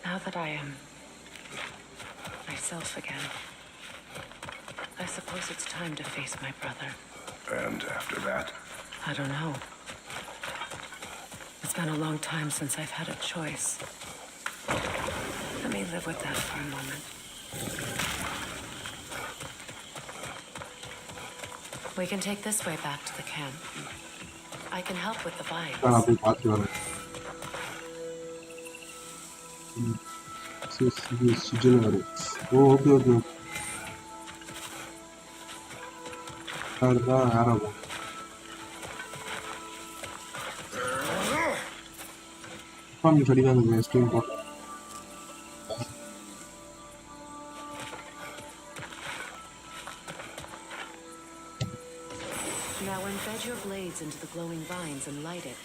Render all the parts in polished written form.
Now that I am myself again, I suppose it's time to face my brother. And after that? I don't know. It's been a long time since I've had a choice. Let me live with that for a moment. We can take this way back to the camp. I can help with the vines. okay. Now embed your blades into the glowing vines and light it.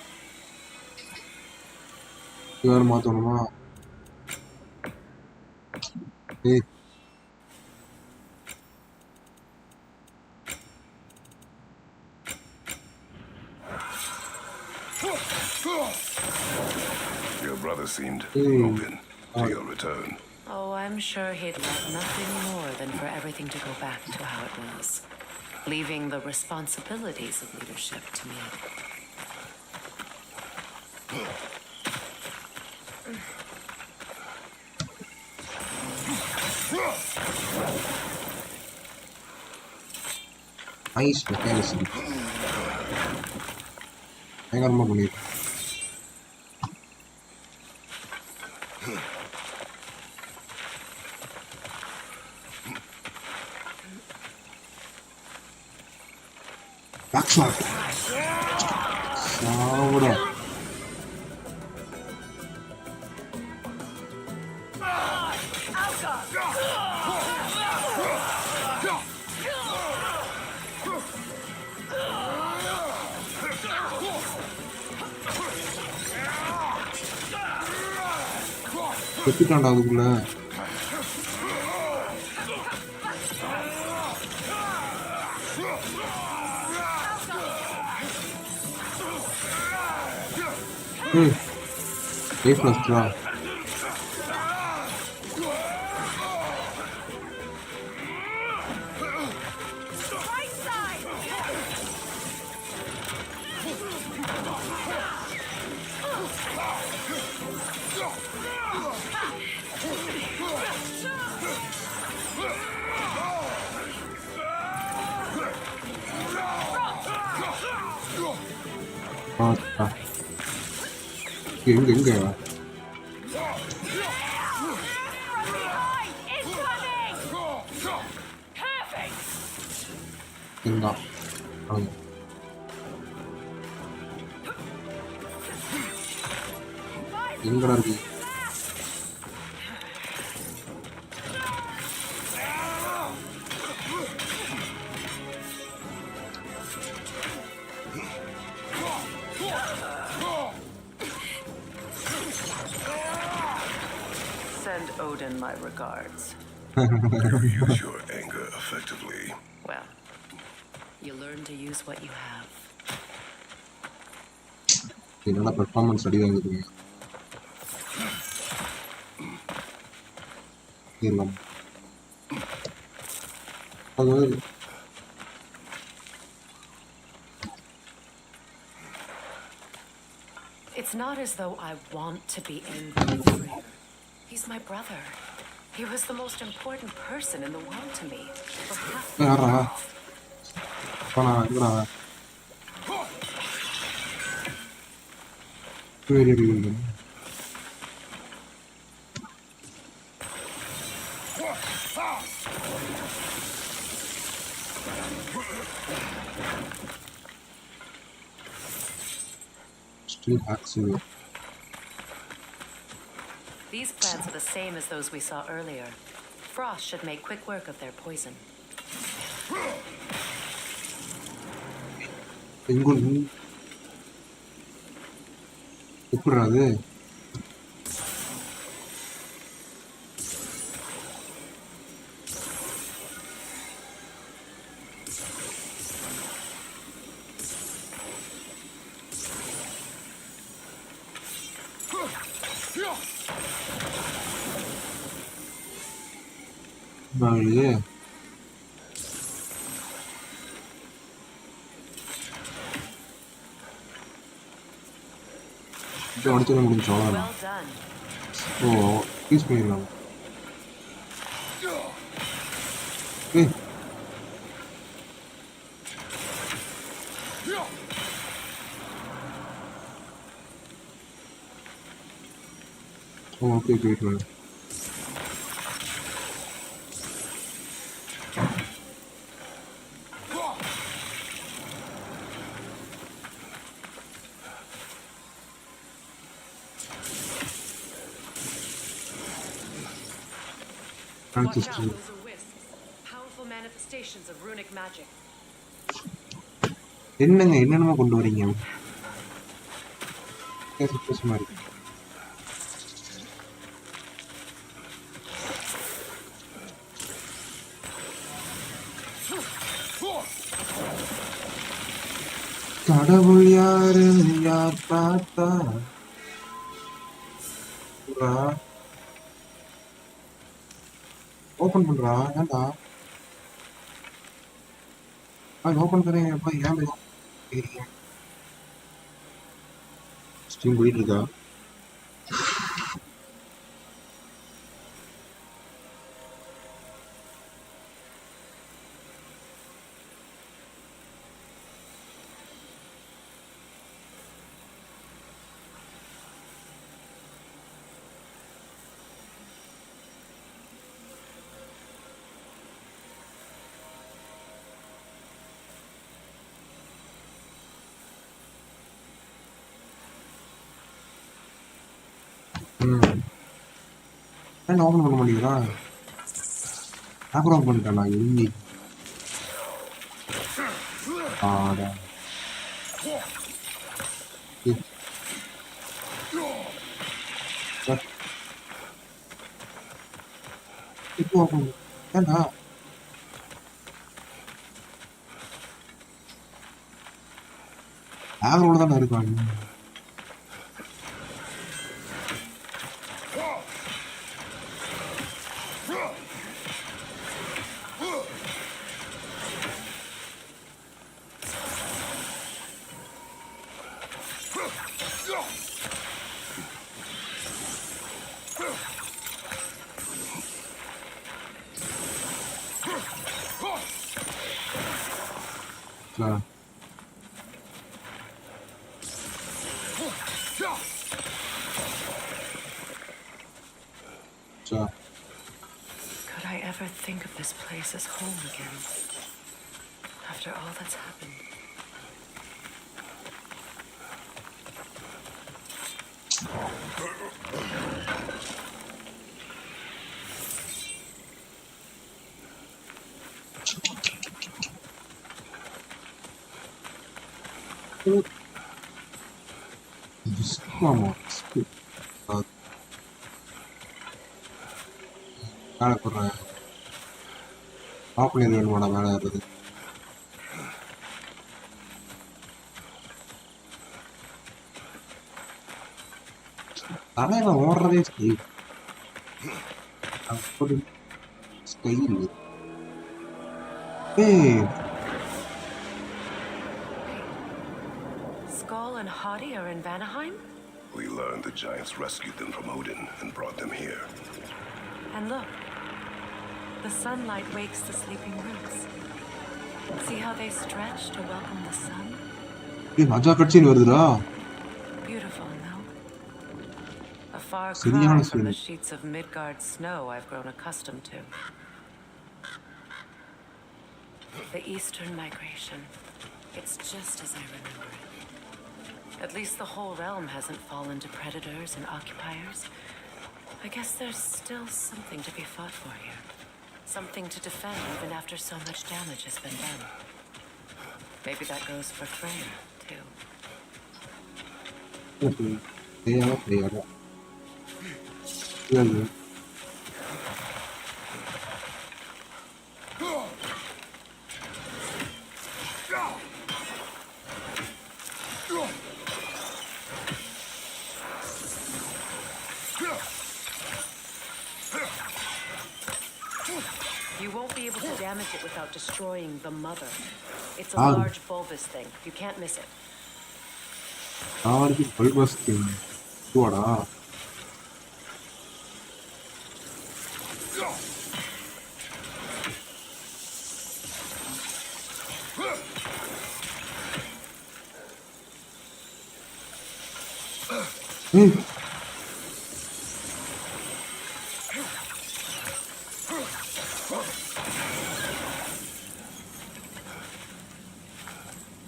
Hey. Your brother seemed open to your return. Oh, I'm sure he'd love nothing more than for everything to go back to how it was, leaving the responsibilities of leadership to me. Nice mechanism. Hang on, Mogul. Backshot. Saura. செத்துட்டான்டா அதுக்குள்ள life Lastra எங்க எங்கடா இருக்கு Send Odin my regards. You use your anger effectively. Well, you learn to use what you have. என்னடா performance அடி வாங்குறீங்க இல்ல அது It's not as though I want to be angry with Freyr. He's my brother. He was the most important person in the world to me. For half my life. Still hacks you. These plants are the same as those we saw earlier. Frost should make quick work of their poison. எங்கு எப்படிடா அது? இல்லையே. இப்போ அடிச்சத முடிஞ்சு அவ்வளோதான். Well done. ஓ use பண்ணிடலாம். ஏய் okay okay wait பண்ணு. Watch out, Ancestry. those are wisps. Powerful manifestations of runic magic. என்னங்க என்னென்னமோ கொண்டு வரீங்க? சந்தோஷமா இருக்கு. கடவுள் யாரு யார் பார்த்தா ஓபன் பண்றா ஏன்டா ஓபன் பண்ணி போய் ஏன் கேக்குறீங்க? ஸ்ட்ரீம் போயிட்டு இருக்கா? ஏன் ஓபன் பண்ண மாட்டேங்கிறா? அப்புறம் பண்ணிட்டேன் நான் எண்ணி ஆடா இப்போ ஓபன் ஏன்டா ஆகரோட தானே இருக்காங்க. Could I ever think of this place as home again? After all that's happened. மேலே போடுறேன் ஆஃப் பண்ணி வேணுமாடா மேலே ஏறுறது. தலையில ஓடுறதே ஸ்டைல் அப்படி style. Skull and Hottie are in Vanaheim? We learned the giants rescued them from Odin and brought them here. And look, the sunlight wakes the sleeping roots. See how they stretch to welcome the sun? மஜா கட்சின்னு வருதுடா. Beautiful, no? A far சரியான cry from scene. the sheets of Midgard snow I've grown accustomed to. The eastern migration. It's just as I remember it. At least the whole realm hasn't fallen to predators and occupiers. I guess there's still something to be fought for here. Something to defend even after so much damage has been done. Maybe that goes for Freya, too. தெரியாம தெரியாத இது You won't be able to damage it without destroying the mother. It's a Ah. large bulbous thing. You can't miss it. ஆவருக்கு பல்பஸ் திங் போடா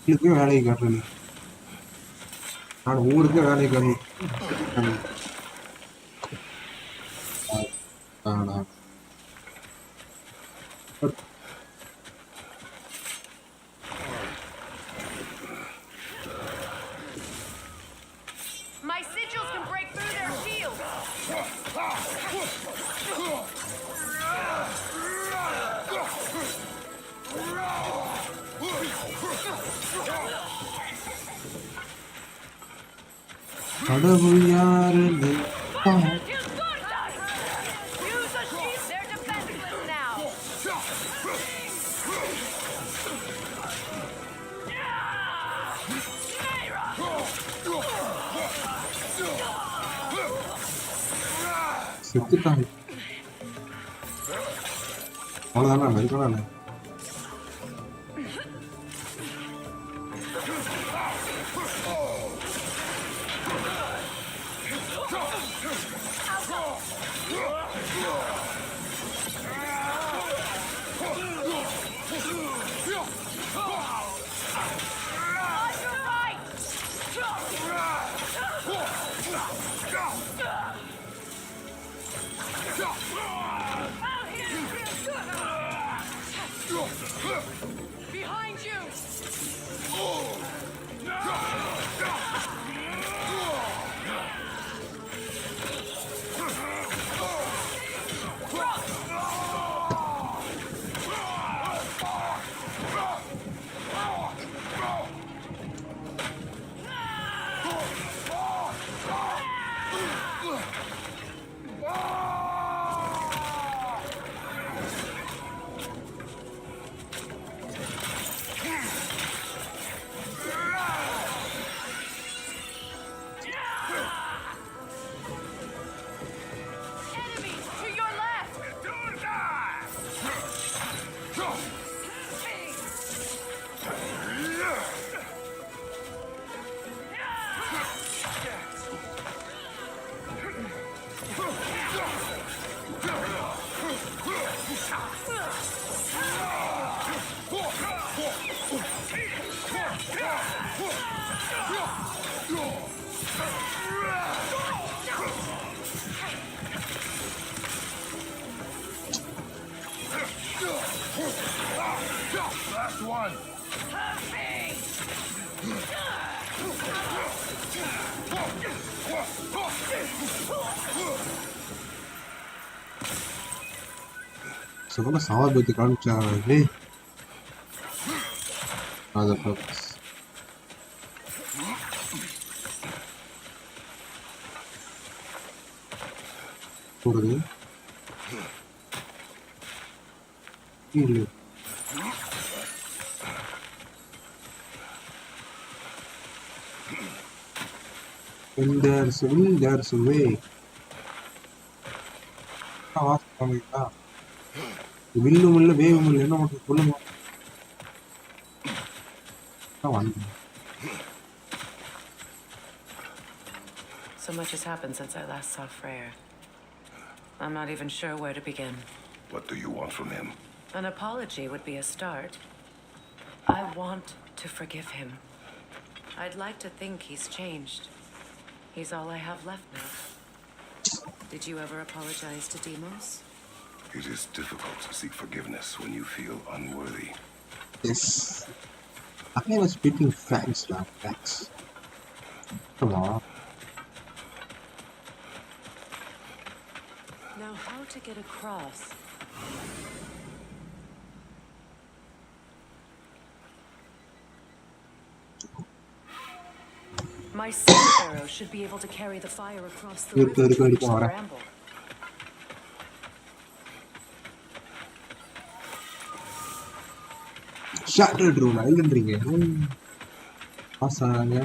இதுக்கு வேலையை காட்டுறது நான் ஊருக்கே வேலையை காட்டு My sigils can break through their shields. கடவுள் யாருன்னு Use a shield. They're defenseless now. செத்துட்டாங்க அவ்வளோதானே இருக்கணும் Behind you. Enemies to your left. Last one. சுகமா சாவபத்து காமிச்சாங்க அது பர்பஸ் போறது இல்ல And there's a way. வாசிப்பாங்க வில்லும் இல்லை வேவும் இல்லை என்ன மட்டும் சொல்லுங்க So much has happened since I last saw Freyr. I'm not even sure where to begin. What do you want from him? An apology would be a start. I want to forgive him. I'd like to think he's changed. He's all I have left now. Did you ever apologize to Demos? It is difficult to seek forgiveness when you feel unworthy. Yes. I was speaking facts lah, facts. Come on. Now, how to get across? My sun arrow should be able to carry the fire across the river to reach the bramble. Shattered room, இல்லன்றீங்க. பாசாங்க.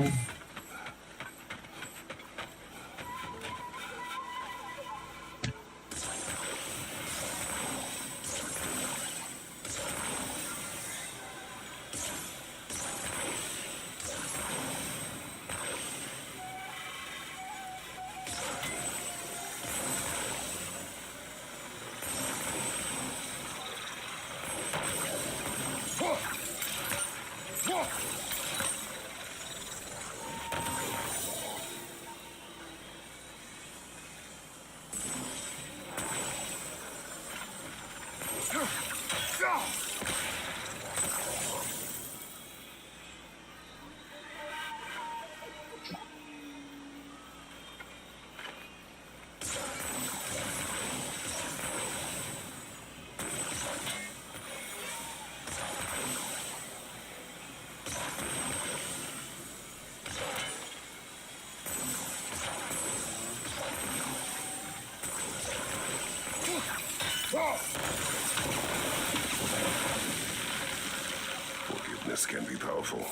Forgiveness can be powerful.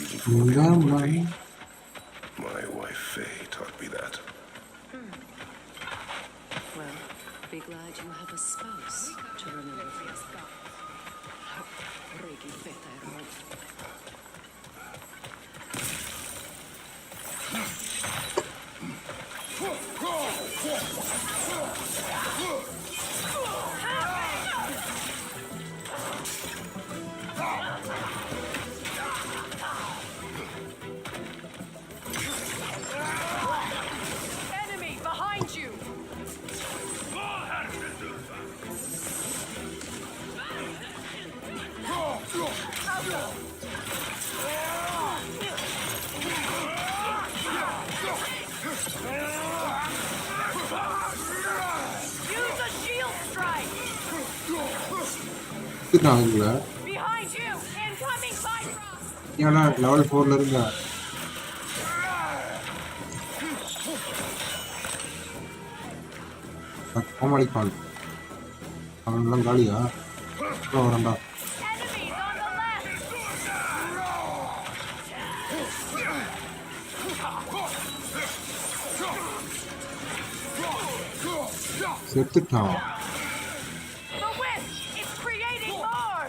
Even for the unworthy. My wife Faye taught me that. Well, be glad you have a spouse to remember things. Enemy behind you! Use a shield strike! இதுதாங்களா? Behind you! Incoming Bifrost! ஏன்னா level 4ல இருங்க. கோமாளிக்கான். அவன்லாம் காலியா? வரண்டா. Enemies on the left! செத்துட்டான். The wind is creating more!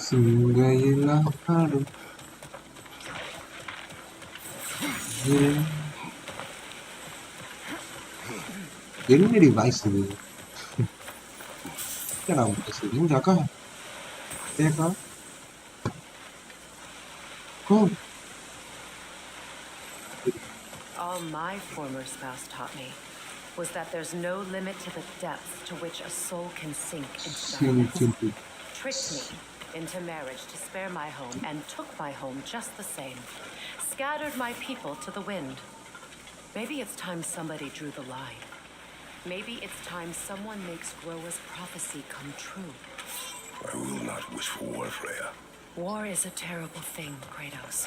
சிங்கையில் ஆடும் என்னடி voice இது? என்னடா வாய்ஸ் இது? இங்க அக்கா ஏக்கா Kom. All my former spouse taught me was that there's no limit to the depths to which a soul can sink into darkness. Tricked me into marriage to spare my home and took my home just the same. Scattered my people to the wind. Maybe it's time somebody drew the line. Maybe it's time someone makes Groa's prophecy come true. I will not wish for war, Freya. War is a terrible thing, Kratos.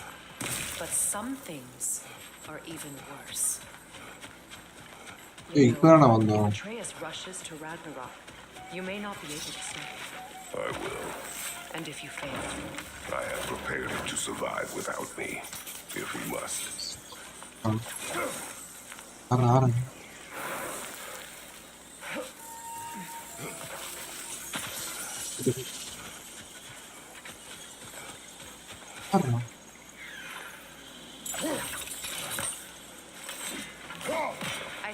But some things are even worse. ஏய் இப்பதானே வந்தோம். Atreus rushes to Ragnarok. You may not be able to stay. I will. And if you fail, I have prepared him to survive without me, if he must. ஆறேன் I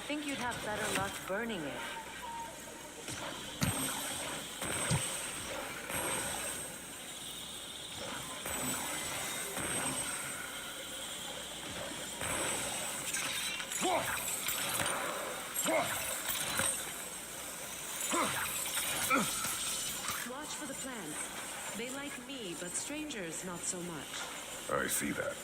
think you'd have better luck burning it. Watch for the plants. They like me, but strangers not so much. I see that.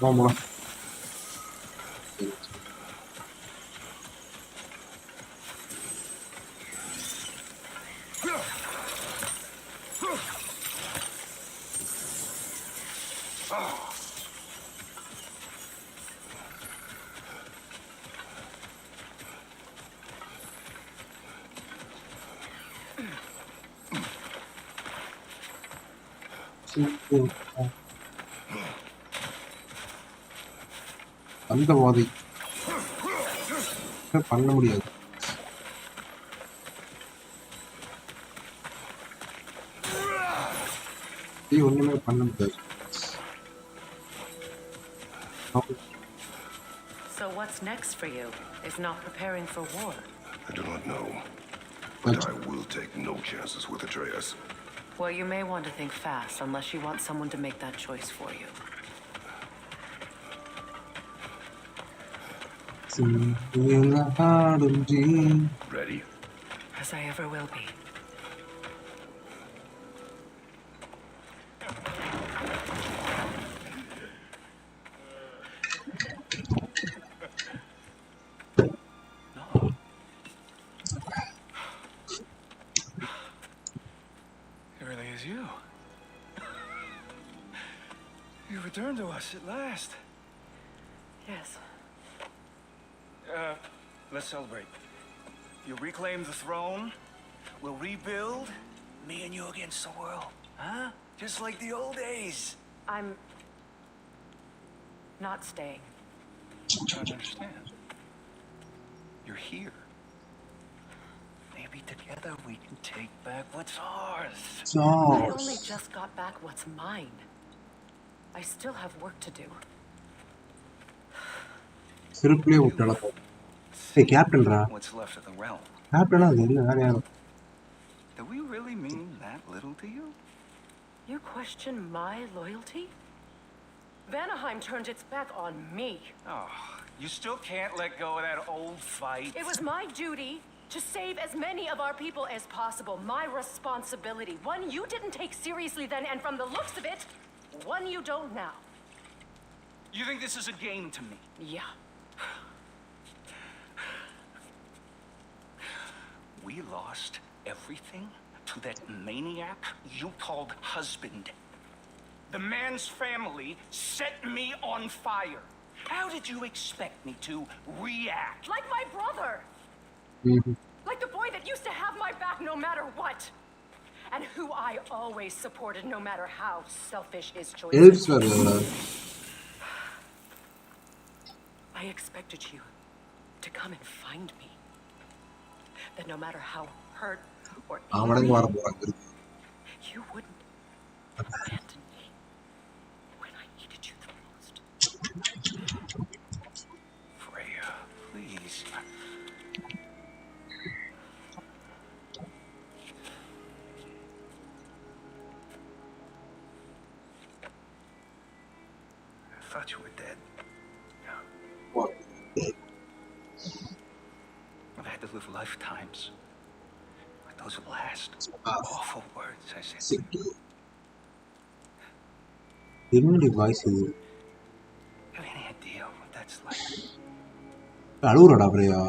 Vamos lá. அந்த வாதி பண்ண முடியாது. ஒண்ணுமே பண்ண முடியாது. So what's next for you? If not preparing for war? I do not know. But I will take no chances with Atreus. Well, you may want to think fast, unless you want someone to make that choice for you. Ready? As I ever will be. It really is you. You returned to us at last. Yes. Let's celebrate. You reclaim the throne. We'll rebuild. Me and you against the world. Huh? Just like the old days. I'm not staying. I'm trying to understand. You're here. Maybe together we can take back what's ours. I only just got back what's mine. I still have work to do. சிறுப்பிலே விட்டல போ. ஏய் கேப்டன்ரா. What's left of the realm? கேப்டனா அது இல்ல வேற யாரோ. Do we really mean that little to you? You question my loyalty? Vanaheim turned its back on me. Oh, you still can't let go of that old fight? It was my duty to save as many of our people as possible. My responsibility. One you didn't take seriously then, and from the looks of it, one you don't now. You think this is a game to me? Yeah. We lost everything to that maniac you called husband. The man's family set me on fire. How did you expect me to react? Like my brother. Like the boy that used to have my back no matter what. And who I always supported no matter how selfish his choices. I expected you to come and find me. That no matter how hurt or angry, you wouldn't abandon me when I needed you the most. Freya, please. I thought you were dead. What? I've had to live lifetimes with those last awful words I said. என்னடி voice இது? Have any idea what that's like? அழுவுறடா பிரியா.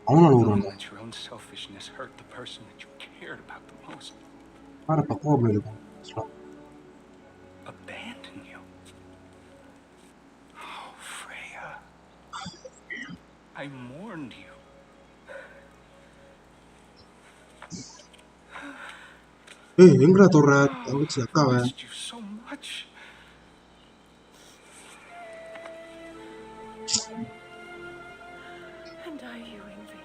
அவனும் அழுவுறான்டா. Let your own selfishness hurt the person that you cared about the most. பாரு பக்கம் அப்படி இருக்கும். Abandon you. Oh, Freya. I mourned you. ஏய் எங்கடா தொடுற தங்கச்சி I அக்காவை missed you so much. And are you envy?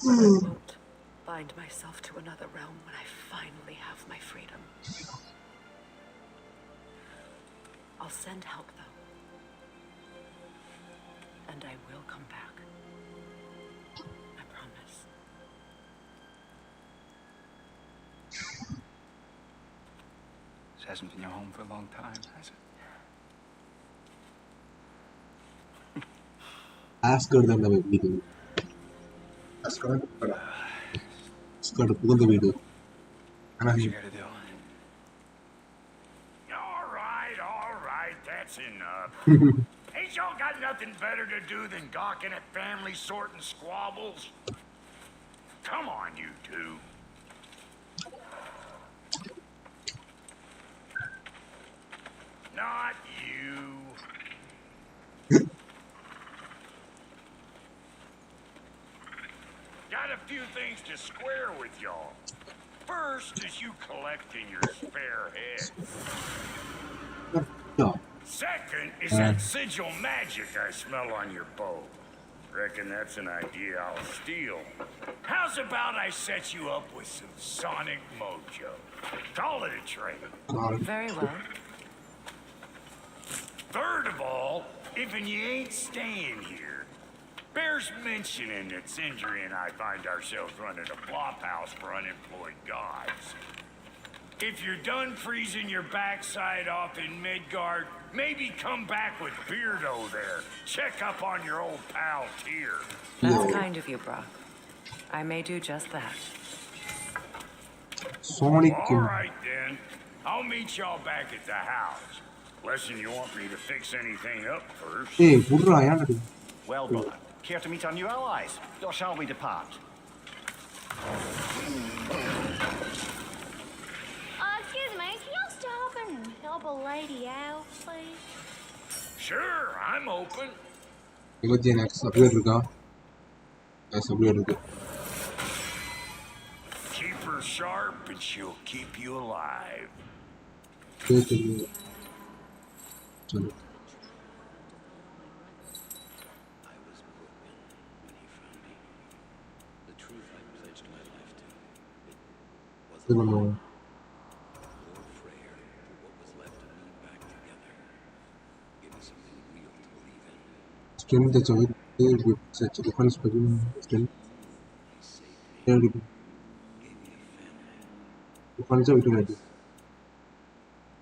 But I won't bind myself to another realm when I finally have my freedom. I'll send help, though. And I will come back. I promise. This hasn't been your home for a long time, has it? ஆஸ்கர்ட் தான் நம்ம வீடு ஆஸ்கர்ட் புகுந்த வீடு ஆனா What you gotta do? All right, that's enough. Ain't y'all got nothing better to do than gawking at family sorting squabbles? Come on, you two. Not you. Got a few things to square with y'all. First is you collecting your spare head. Second is that sigil magic I smell on your bow. Reckon that's an idea I'll steal. How's about I set you up with some sonic mojo? Call it a trade. Very well. Third of all, if you ain't staying here, bears mentioning that Sindri and I find ourselves running a flop house for unemployed gods. If you're done freezing your backside off in Midgard, maybe come back with Beardo there. Check up on your old pal Tyr. That's kind of you, Brock. I may do just that. Sonic All right, then. I'll meet y'all back at the house. Unless you want me to fix anything up first. ஏய் புடுறா ஏன்டா Well, brother, care to meet our new allies? Or shall we depart? Excuse me, can y'all stop and help a lady out, please? Sure, I'm open. இவத்தி எனக்கு supplier இருக்கா supplier இருக்கு Keep her sharp and she'll keep you alive. சரி சொல்லு I was broken when he found me. The truth I pledged my life to. It was இது பண்ணுவோம் Lord Freyr put what was left of me back together. Gave me something real to believe in. Strength வச்சு such difference பண்ணி strength He saved me, தேடி gave me a family, டிஃபரன்ஸை விட்டு காட்டு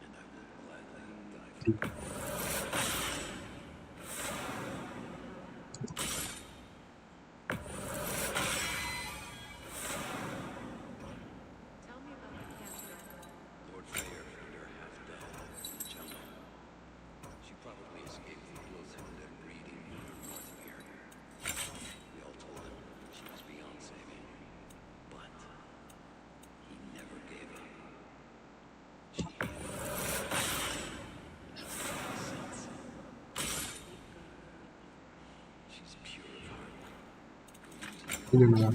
and I will gladly die for it. Lord Freyr found her half dead in the jungle. She probably escaped the close-handed breeding from Northweir. We all told him she was beyond saving, but he never gave up. She since. She's pure of heart. இது என்னடா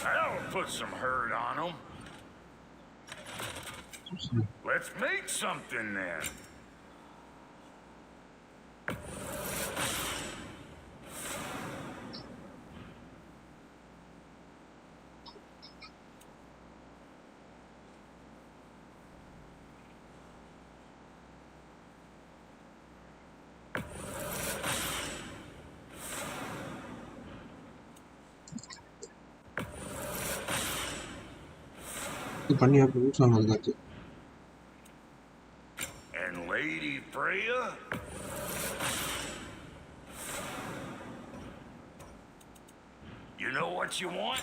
That'll put some hurt on them. Let's make something then. இது பண்ணி அப்படி use ஆகும் அதுக்காச்சு And Lady Freya? You know what you want?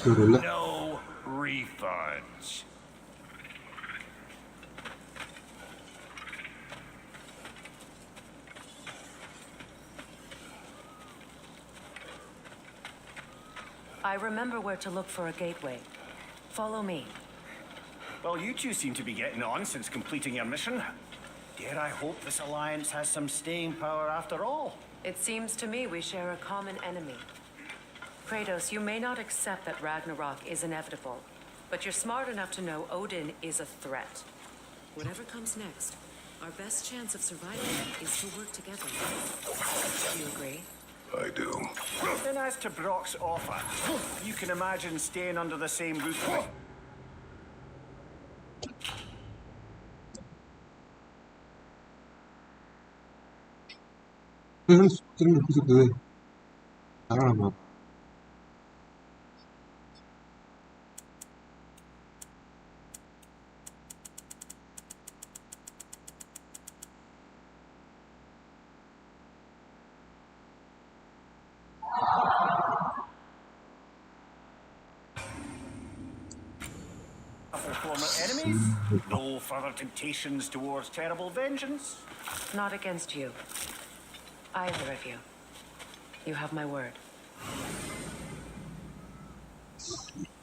இவருல்ல No refunds. I remember where to look for a gateway. Follow me. Well, you two seem to be getting on since completing your mission. Dare I hope this alliance has some staying power after all? It seems to me we share a common enemy. Kratos, you may not accept that Ragnarok is inevitable, but you're smart enough to know Odin is a threat. Whatever comes next, our best chance of surviving is to work together. Do you agree? I do. Then as to Brock's offer, you can imagine staying under the same roof with... திரும்பி பிடிச்சிருக்குது ஆமா For former enemies, no further temptations towards terrible vengeance. Not against you. Either of you. You have my word.